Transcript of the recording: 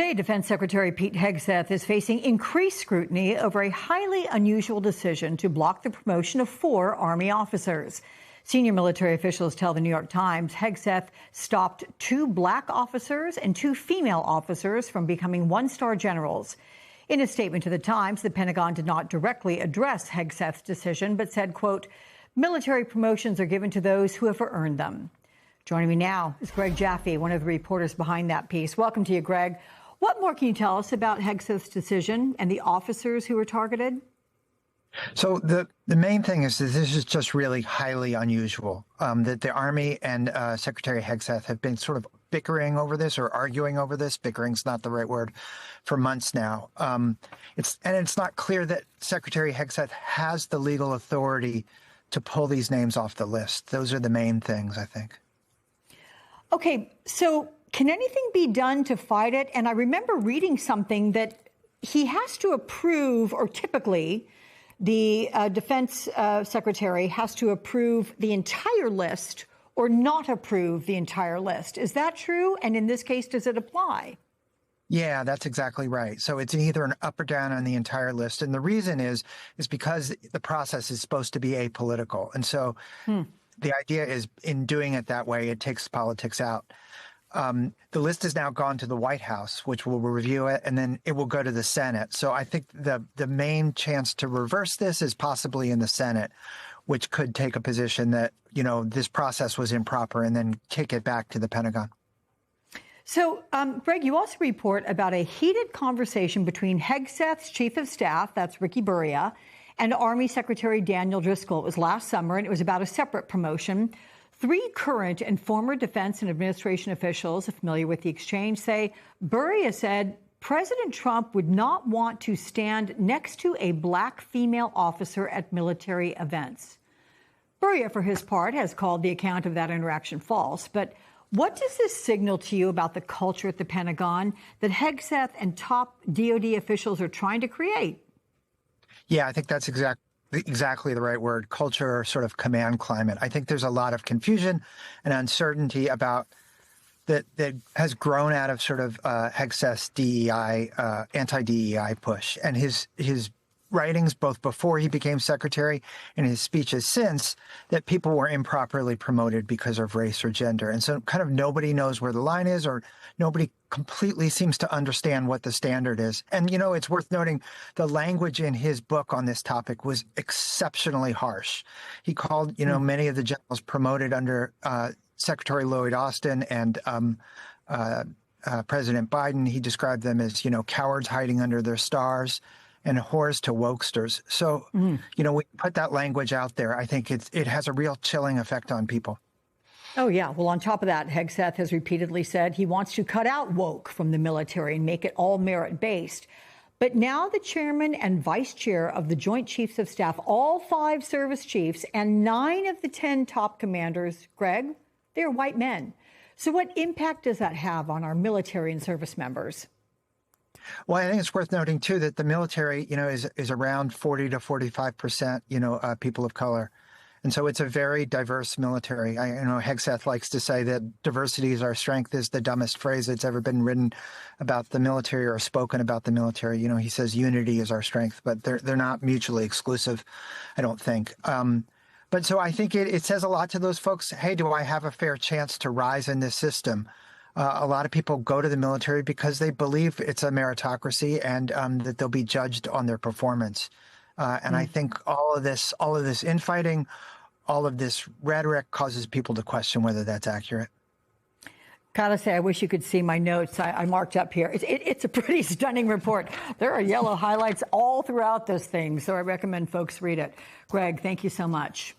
Today, Defense Secretary Pete Hegseth is facing increased scrutiny over a highly unusual decision to block the promotion of 4 Army officers. Senior military officials tell the New York Times Hegseth stopped 2 black officers and 2 female officers from becoming one-star generals. In a statement to the Times, the Pentagon did not directly address Hegseth's decision, but said, quote, military promotions are given to those who have earned them. Joining me now is Greg Jaffe, one of the reporters behind that piece. Welcome to you, Greg. What more can you tell us about Hegseth's decision and the officers who were targeted? So the main thing is that this is just really highly unusual, that the Army and Secretary Hegseth have been sort of bickering over this or arguing over this. Bickering's not the right word, for months now. It's not clear that Secretary Hegseth has the legal authority to pull these names off the list. Those are the main things, I think. Okay, so can anything be done to fight it? And I remember reading something that he has to approve, or typically the defense secretary has to approve the entire list or not approve the entire list. Is that true? And in this case, does it apply? Yeah, that's exactly right. So it's either an up or down on the entire list. And the reason is because the process is supposed to be apolitical. And so the idea is, in doing it that way, it takes politics out. The list has now gone to the White House, which will review it, and then it will go to the Senate. So I think the main chance to reverse this is possibly in the Senate, which could take a position that, you know, this process was improper and then kick it back to the Pentagon. So, Greg, you also report about a heated conversation between Hegseth's chief of staff, that's Ricky Burria, and Army Secretary Daniel Driscoll. It was last summer, and it was about a separate promotion. 3 current and former defense and administration officials familiar with the exchange say Burria said President Trump would not want to stand next to a black female officer at military events. Burria, for his part, has called the account of that interaction false. But what does this signal to you about the culture at the Pentagon that Hegseth and top DoD officials are trying to create? Yeah, I think that's exactly the right word, culture, or sort of command climate. I think there's a lot of confusion and uncertainty about that has grown out of sort of Hegseth's DEI, anti-DEI push. And his writings, both before he became secretary and his speeches since, that people were improperly promoted because of race or gender. And so kind of nobody knows where the line is, or nobody completely seems to understand what the standard is. And, you know, it's worth noting the language in his book on this topic was exceptionally harsh. He called, you know, many of the generals promoted under Secretary Lloyd Austin and President Biden, he described them as, you know, cowards hiding under their stars and whores to wokesters. So, you know, we put that language out there. I think it has a real chilling effect on people. Oh, yeah. Well, on top of that, Hegseth has repeatedly said he wants to cut out woke from the military and make it all merit-based. But now the chairman and vice chair of the Joint Chiefs of Staff, all 5 service chiefs and 9 of the 10 top commanders, Greg, they're white men. So what impact does that have on our military and service members? Well, I think it's worth noting, too, that the military, you know, is around 40 to 45%, you know, people of color. And so it's a very diverse military. You know, Hegseth likes to say that diversity is our strength is the dumbest phrase that's ever been written about the military or spoken about the military. You know, he says unity is our strength, but they're not mutually exclusive, I don't think. But so I think it says a lot to those folks. Hey, do I have a fair chance to rise in this system? A lot of people go to the military because they believe it's a meritocracy and that they'll be judged on their performance. And I think all of this infighting, all of this rhetoric causes people to question whether that's accurate. Gotta say, I wish you could see my notes I marked up here. It's a pretty stunning report. There are yellow highlights all throughout this thing, so I recommend folks read it. Greg, thank you so much.